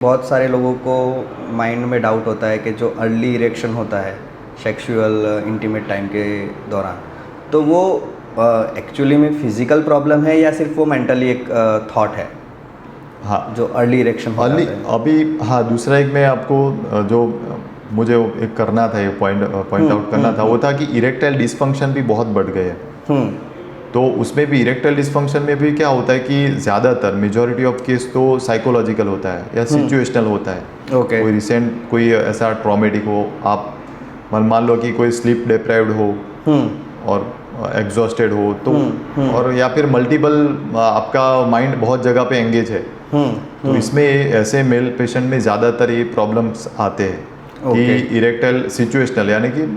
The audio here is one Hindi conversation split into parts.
बहुत सारे लोगों को माइंड में डाउट होता है कि जो अर्ली इरेक्शन होता है सेक्सुअल इंटीमेट टाइम के दौरान, तो वो एक्चुअली में फिजिकल प्रॉब्लम है या सिर्फ वो मेंटली एक थॉट है हाँ, जो अर्ली इरेक्शन हो अर्ली जाता है? अभी हाँ, दूसरा एक मैं आपको जो मुझे एक करना था, एक पॉइंट आउट करना था, वो था कि इरेक्टाइल डिसफंक्शन भी बहुत बढ़ गए हैं। हम्म तो उसमें भी इरेक्टाइल डिसफंक्शन में भी क्या होता है कि ज़्यादातर मेजॉरिटी ऑफ केस तो साइकोलॉजिकल होता है या सिचुएशनल होता है। ओके। कोई रिसेंट कोई ऐसा ट्रॉमेटिक हो, आप मान लो कि कोई स्लीप डिप्राइव्ड हो और एग्जॉस्टेड हो, तो और या फिर मल्टीपल आपका माइंड बहुत जगह पे एंगेज है, तो इसमें ऐसे मेल पेशेंट में ज़्यादातर ये प्रॉब्लम्स आते हैं कि इरेक्टाइल सिचुएशनल, यानी कि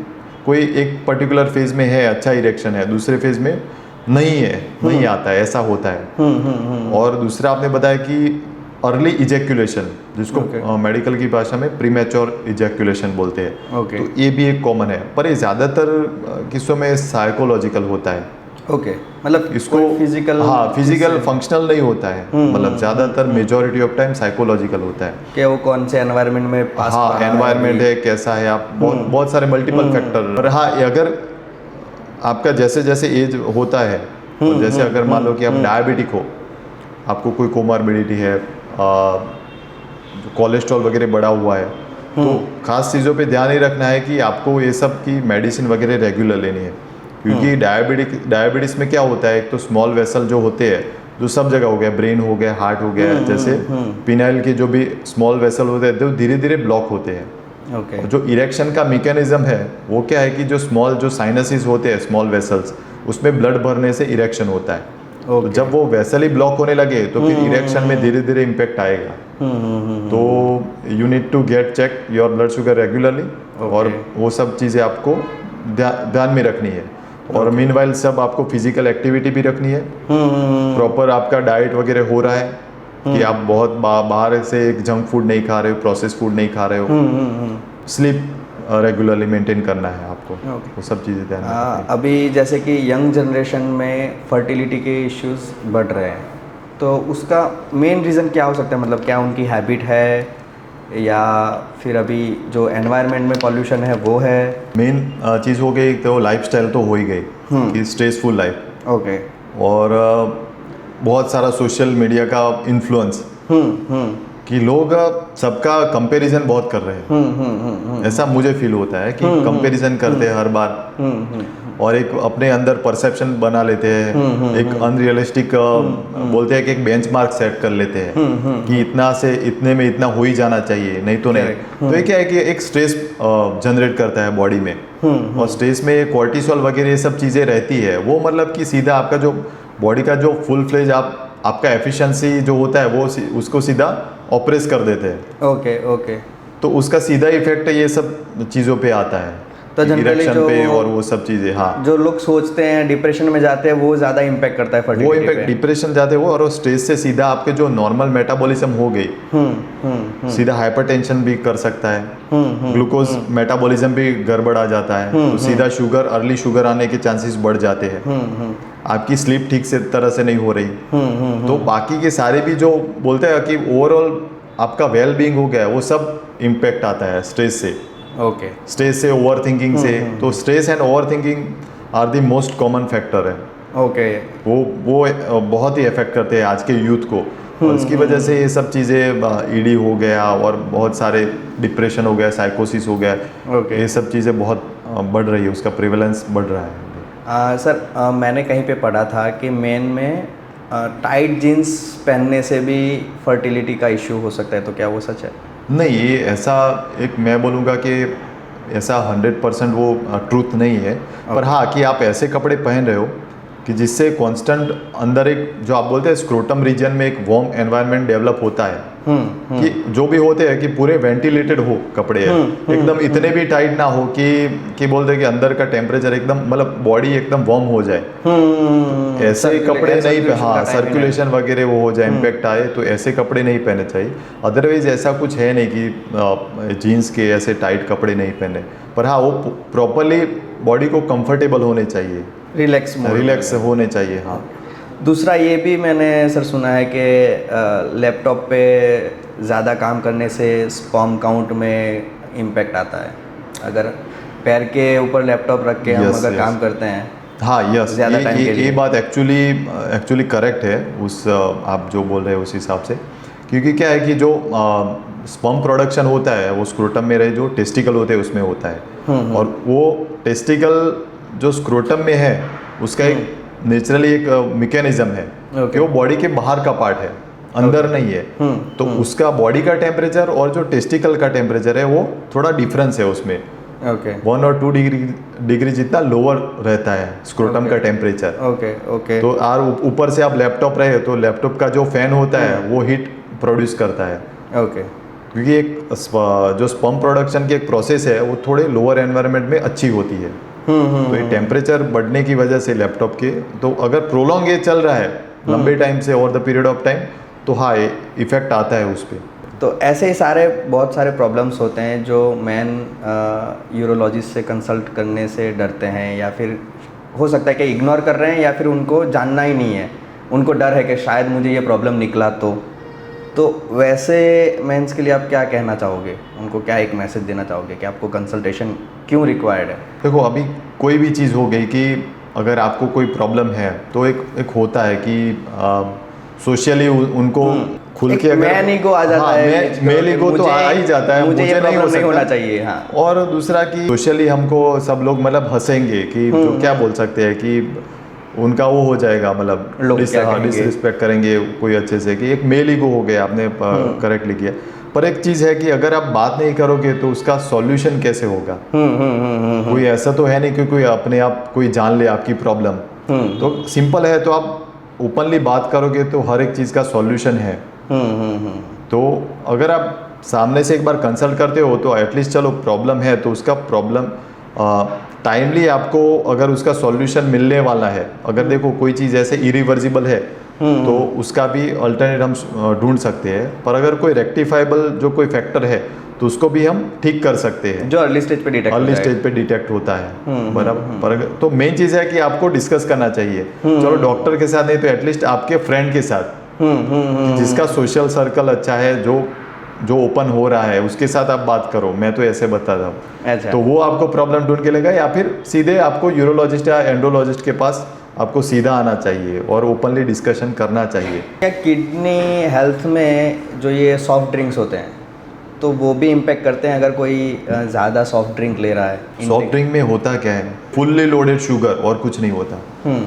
कोई एक पर्टिकुलर फेज में है अच्छा इरेक्शन है, दूसरे फेज में नहीं आता है, ऐसा होता है। और दूसरा आपने बताया कि अर्ली इजैक्यूलेशन, जिसको मेडिकल की भाषा में प्रीमैच्योर इजैक्यूलेशन बोलते हैं, ओके। तो ये भी एक कॉमन है, पर ये ज़्यादातर किस्सों में साइकोलॉजिकल होता है। ओके, मतलब इसको फिजिकल, हाँ, फिजिकल फंक्शनल नहीं होता है, मतलब ज़्यादातर मेजॉरिटी ऑफ टाइम साइकोलॉजिकल होता है कि वो कौन से एनवायरनमेंट में पास हाँ, एनवायरनमेंट है, कैसा है, आप बहुत सारे मल्टीपल फैक्टर। और हाँ, अगर आपका जैसे जैसे एज होता है, तो जैसे अगर मान लो कि आप डायबिटिक हो, आपको कोई कोमॉर्बिडिटी है, कोलेस्ट्रॉल वगैरह बढ़ा हुआ है, तो खास चीज़ों पे ध्यान ही रखना है कि आपको ये सब की मेडिसिन वगैरह रेगुलर लेनी है। क्योंकि डायबिटीज़ में क्या होता है, एक तो स्मॉल वेसल जो होते हैं, जो सब जगह हो गया, ब्रेन हो गया, हार्ट हो गया, जैसे पिनाइल के जो भी स्मॉल वेसल होते हैं, तो धीरे धीरे ब्लॉक होते हैं। ओके। जो इरेक्शन का मैकेनिज्म है वो क्या है कि जो साइनसेस होते हैं, स्मॉल वेसल्स, उसमें ब्लड भरने से इरेक्शन होता है। तो जब वो वेसल ही ब्लॉक होने लगे तो फिर इरेक्शन में धीरे धीरे इम्पैक्ट आएगा। तो you need to get check your blood sugar regularly, और वो सब चीज़ें आपको ध्यान में रखनी है। और मीनवाइल सब आपको फिजिकल एक्टिविटी भी रखनी है, प्रॉपर आपका डाइट वगैरह हो रहा है कि आप बहुत बाहर से जंक फूड नहीं खा रहे हो, प्रोसेस फूड नहीं खा रहे हो, स्लीप रेगुलरली मेंटेन करना है आपको, वो सब चीज़ें ध्यान में। अभी जैसे कि यंग जनरेशन में फर्टिलिटी के इश्यूज बढ़ रहे हैं, तो उसका मेन रीज़न क्या हो सकता है? मतलब क्या उनकी हैबिट है, या फिर अभी जो एनवायरनमेंट में पॉल्यूशन है वो है? मेन चीज़ हो गई तो लाइफस्टाइल तो हो ही गई कि स्ट्रेसफुल लाइफ, ओके। और बहुत सारा सोशल मीडिया का इन्फ्लुएंस कि लोग सबका कंपैरिजन बहुत कर रहे हैं। ऐसा मुझे फील होता है कि कंपैरिजन करते हैं हर बार, और एक अपने अंदर परसेप्शन बना लेते हैं, एक अनरियलिस्टिक बोलते हैं कि एक बेंचमार्क सेट कर लेते हैं कि इतना से इतने में इतना हो ही जाना चाहिए, नहीं तो नहीं। तो ये क्या है कि एक स्ट्रेस जनरेट करता है बॉडी में, और स्ट्रेस में कॉर्टिसोल वगैरह ये सब चीज़ें रहती है, वो मतलब कि सीधा आपका जो बॉडी का जो फुल फ्लेज आपका एफिशिएंसी जो होता है वो उसको सीधा ऑप्रेस कर देते हैं। ओके। तो उसका सीधा इफेक्ट ये सब चीज़ों पे आता है, तो जनरली जो पे और वो सब चीज़ें। हाँ, जो लोग सोचते हैं डिप्रेशन में जाते हैं, वो ज़्यादा इम्पैक्ट करता है फर्टिलिटी वो पे। इम्पैक्ट डिप्रेशन जाते हैं वो, और वो स्ट्रेस से सीधा आपके जो नॉर्मल मेटाबॉलिज्म हो गई, सीधा हाइपरटेंशन भी कर सकता है, ग्लूकोज मेटाबॉलिज्म भी गड़बड़ आ जाता है, तो सीधा शुगर, अर्ली शुगर आने के चांसेस बढ़ जाते हैं, आपकी स्लीप ठीक से तरह से नहीं हो रही। तो बाकी के सारे भी जो बोलते हैं कि ओवरऑल आपका वेल बीइंग हो गया, वो सब इम्पैक्ट आता है स्ट्रेस से। ओके। स्ट्रेस से, ओवर थिंकिंग से, तो stress and over thinking are the most common factor है। ओके। वो बहुत ही अफेक्ट करते हैं आज के यूथ को, और इसकी वजह से ये सब चीज़ें, ईडी हो गया और बहुत सारे डिप्रेशन हो गया, साइकोसिस हो गया, ये सब चीज़ें बहुत बढ़ रही है, उसका प्रिवेलेंस बढ़ रहा है। सर, मैंने कहीं पे पढ़ा था कि मेन में टाइट जीन्स पहनने से भी फर्टिलिटी का इश्यू हो सकता है, तो क्या वो सच है? नहीं, ये ऐसा एक मैं बोलूँगा कि ऐसा 100% वो ट्रूथ नहीं है, पर हाँ कि आप ऐसे कपड़े पहन रहे हो कि जिससे कांस्टेंट अंदर एक जो आप बोलते हैं स्क्रोटम रीजन में एक वार्म एनवायरनमेंट डेवलप होता है, कि जो भी होते हैं कि पूरे वेंटिलेटेड हो कपड़े, एकदम इतने भी टाइट ना हो कि बोलते हैं कि अंदर का टेम्परेचर एकदम, मतलब बॉडी एकदम वार्म हो जाए, ऐसे कपड़े नहीं, हाँ, सर्कुलेशन वगैरह वो हो जाए, इम्पैक्ट आए, तो ऐसे कपड़े नहीं पहने चाहिए। अदरवाइज ऐसा कुछ है नहीं कि जीन्स के ऐसे टाइट कपड़े नहीं पहने, पर हाँ वो प्रॉपरली बॉडी को कंफर्टेबल होने चाहिए, रिलैक्स होने चाहिए। हाँ, दूसरा ये भी मैंने सर सुना है कि लैपटॉप पे ज़्यादा काम करने से स्पर्म काउंट में इम्पेक्ट आता है? अगर पैर के ऊपर लैपटॉप रख के हम Yes, अगर yes. काम करते हैं हाँ यस, ज़्यादा टाइम के ये लिए। बात एक्चुअली करेक्ट है उस आप जो बोल रहे हैं उस हिसाब से, क्योंकि क्या है कि जो स्पर्म प्रोडक्शन होता है वो स्क्रोटम में रहे जो टेस्टिकल होते हैं उसमें होता है, और वो टेस्टिकल जो स्क्रोटम में है उसका एक नेचुरली एक मैकेनिज्म है कि वो बॉडी के बाहर का पार्ट है, अंदर नहीं है। तो उसका बॉडी का टेम्परेचर और जो टेस्टिकल का टेम्परेचर है वो थोड़ा डिफरेंस है उसमें, ओके 1 और 2 डिग्री जितना लोअर रहता है स्क्रोटम का टेम्परेचर। ओके ओके तो और ऊपर से आप लैपटॉप रहे तो लैपटॉप का जो फैन होता है वो हीट प्रोड्यूस करता है, ओके क्योंकि एक जो स्पर्म प्रोडक्शन की एक प्रोसेस है वो थोड़े लोअर एनवायरनमेंट में अच्छी होती है। तो ये टेम्परेचर बढ़ने की वजह से लैपटॉप के, तो अगर प्रोलॉन्ग ये चल रहा है लंबे टाइम से over the period of time, तो हाँ ये इफेक्ट आता है उस पर। तो ऐसे ही बहुत सारे प्रॉब्लम्स होते हैं जो मैन यूरोलॉजिस्ट से कंसल्ट करने से डरते हैं, या फिर हो सकता है कि इग्नोर कर रहे हैं, या फिर उनको जानना ही नहीं है, उनको डर है कि शायद मुझे ये प्रॉब्लम निकला तो वैसे मेंस के लिए आप क्या कहना चाहोगे? उनको क्या एक मैसेज देना चाहोगे कि आपको कंसल्टेशन क्यों रिक्वायर्ड है? देखो अभी कोई भी चीज़ हो गई कि अगर आपको कोई प्रॉब्लम है तो एक होता है कि सोशली उनको खुल के अगर मैन ईगो आ जाता है, मेल ईगो तो आ ही जाता है, मुझे ये नहीं हो प्रॉब्लम नहीं सकता। होना चाहिए। हाँ, और दूसरा कि सोशली हमको सब लोग मतलब हंसेंगे कि जो क्या बोल सकते हैं कि उनका वो हो जाएगा, मतलब लोग क्या कहेंगे? डिसरिस्पेक्ट करेंगे कोई अच्छे से, कि एक मेल ईगो हो गया, आपने करेक्टली किया। पर एक चीज़ है कि अगर आप बात नहीं करोगे तो उसका सॉल्यूशन कैसे होगा? कोई ऐसा तो है नहीं कि कोई अपने आप कोई जान ले आपकी प्रॉब्लम। तो सिंपल है, तो आप ओपनली बात करोगे तो हर एक चीज़ का सॉल्यूशन है। तो अगर आप सामने से एक बार कंसल्ट करते हो तो एटलीस्ट चलो प्रॉब्लम है तो उसका प्रॉब्लम टाइमली आपको अगर उसका सॉल्यूशन मिलने वाला है, अगर देखो कोई चीज़ ऐसे इरिवर्सिबल है तो उसका भी अल्टरनेट हम ढूंढ सकते हैं। पर अगर कोई रेक्टिफाइबल जो कोई फैक्टर है तो उसको भी हम ठीक कर सकते हैं, जो अर्ली स्टेज पे डिटेक्ट होता है। बराबर। पर तो मेन चीज़ है कि आपको डिस्कस करना चाहिए, चलो डॉक्टर के साथ नहीं तो एटलीस्ट आपके फ्रेंड के साथ, जिसका सोशल सर्कल अच्छा है, जो ओपन हो रहा है उसके साथ आप बात करो। मैं तो ऐसे बताता हूँ। अच्छा। तो वो आपको प्रॉब्लम ढूंढ के लेगा, या फिर सीधे आपको यूरोलॉजिस्ट या एंडोलॉजिस्ट के पास आपको सीधा आना चाहिए और ओपनली डिस्कशन करना चाहिए। क्या किडनी हेल्थ में जो ये सॉफ्ट ड्रिंक्स होते हैं तो वो भी इम्पेक्ट करते हैं अगर कोई ज़्यादा सॉफ्ट ड्रिंक ले रहा है? सॉफ्ट ड्रिंक में होता क्या है, फुल्ली लोडेड शुगर और कुछ नहीं होता,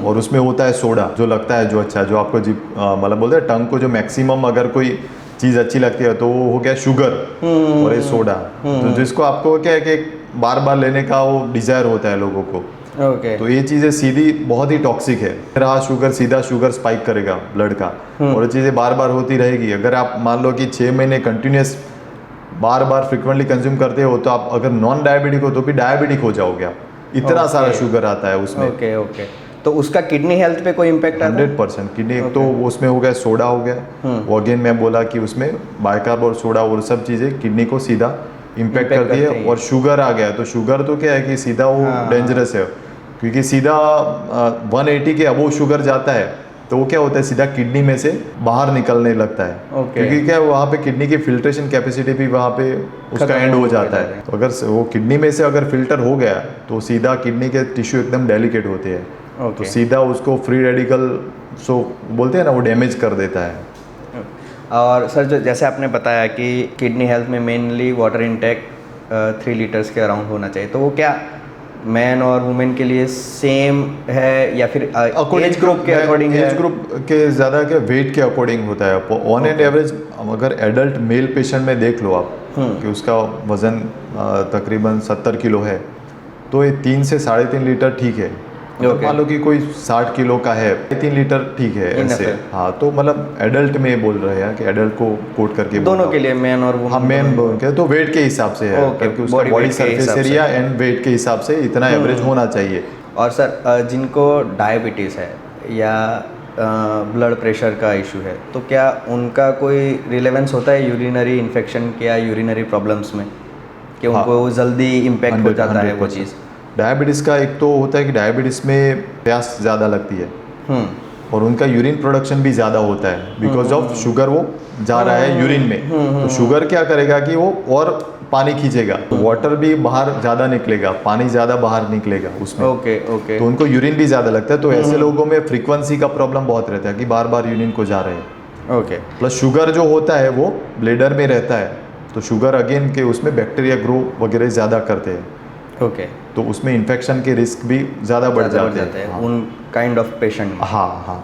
और उसमें होता है सोडा, जो लगता है जो अच्छा, जो आपको मतलब बोलते हैं टंग को जो मैक्सिमम अगर कोई चीज़ अच्छी लगती है तो वो हो गया शुगर और ये सोडा। तो जिसको आपको क्या है कि बार बार लेने का वो डिज़ायर होता है लोगों को। ओके। तो ये चीज़ें सीधी बहुत ही टॉक्सिक है। रहा शुगर, सीधा शुगर स्पाइक करेगा ब्लड का, और ये चीज़ें बार बार होती रहेगी। अगर आप मान लो कि 6 महीने कंटिन्यूस बार बार फ्रिक्वेंटली कंज्यूम करते हो तो आप अगर नॉन डायबिटिक हो तो भी डायबिटिक हो जाओगे आप, इतना सारा शुगर आता है उसमें। Okay okay. तो उसका किडनी हेल्थ पे कोई इम्पेक्ट आता है? 100% किडनी। एक तो उसमें हो गया सोडा हो गया, वो अगेन मैं बोला कि उसमें बाइकार्ब और सोडा और सब चीज़ें किडनी को सीधा इम्पेक्ट करती है। और शुगर आ गया तो शुगर तो क्या है कि सीधा वो डेंजरस है, क्योंकि सीधा 180 के अबोव शुगर जाता है तो वो क्या होता है सीधा किडनी में से बाहर निकलने लगता है। क्योंकि क्या वहाँ पे किडनी की फिल्ट्रेशन कैपेसिटी भी वहाँ पे उसका एंड हो जाता है। तो अगर वो किडनी में से अगर फिल्टर हो गया तो सीधा किडनी के टिश्यू एकदम डेलिकेट होते हैं, तो सीधा उसको फ्री रेडिकल सो बोलते हैं ना, वो डैमेज कर देता है। और सर जो जैसे आपने बताया कि किडनी हेल्थ में मेनली वाटर इनटेक 3 लीटर्स के अराउंड होना चाहिए, तो वो क्या मैन और वुमेन के लिए सेम है या फिर एज ग्रुप के अकॉर्डिंग है? एज ग्रुप के ज़्यादा के वेट के अकॉर्डिंग होता है। ऑन एंड एवरेज अगर एडल्ट मेल पेशेंट में देख लो आप कि उसका वज़न तकरीबन 70 किलो है तो ये 3 से 3.5 लीटर ठीक है। मान लो कि कोई 60 किलो का है, 3 लीटर ठीक है ऐसे। हाँ, तो मतलब एडल्ट में बोल रहे हैं कि एडल्ट को कोट करके दोनों के लिए मैन और वुमेन? हाँ, मैन बोल के तो वेट के हिसाब से है, क्योंकि उसका body surface area and weight के हिसाब से इतना एवरेज होना चाहिए। और सर जिनको डायबिटीज़ है या ब्लड प्रेशर का इशू है तो क्या उनका कोई रिलेवेंस होता है यूरिनरी इन्फेक्शन के या यूरिनरी प्रॉब्लम्स में, कि उनको जल्दी इम्पेक्ट हो जाता है वो चीज़? डायबिटीज़ का एक तो होता है कि डायबिटीज़ में प्यास ज़्यादा लगती है, और उनका यूरिन प्रोडक्शन भी ज़्यादा होता है बिकॉज ऑफ शुगर, वो जा रहा है यूरिन में। तो शुगर क्या करेगा कि वो और पानी खींचेगा, वाटर भी बाहर ज़्यादा निकलेगा, पानी ज़्यादा बाहर निकलेगा उसमें। ओके ओके तो उनको यूरिन भी ज़्यादा लगता है। तो ऐसे लोगों में फ्रीक्वेंसी का प्रॉब्लम बहुत रहता है कि बार बार यूरिन को जा रहे हैं। ओके प्लस शुगर जो होता है वो ब्लेडर में रहता है, तो शुगर अगेन के उसमें बैक्टीरिया ग्रो वगैरह ज़्यादा करते हैं, ओके तो उसमें इन्फेक्शन के रिस्क भी ज़्यादा बढ़ जाते हैं। उन काइंड ऑफ पेशेंट में। हाँ हाँ।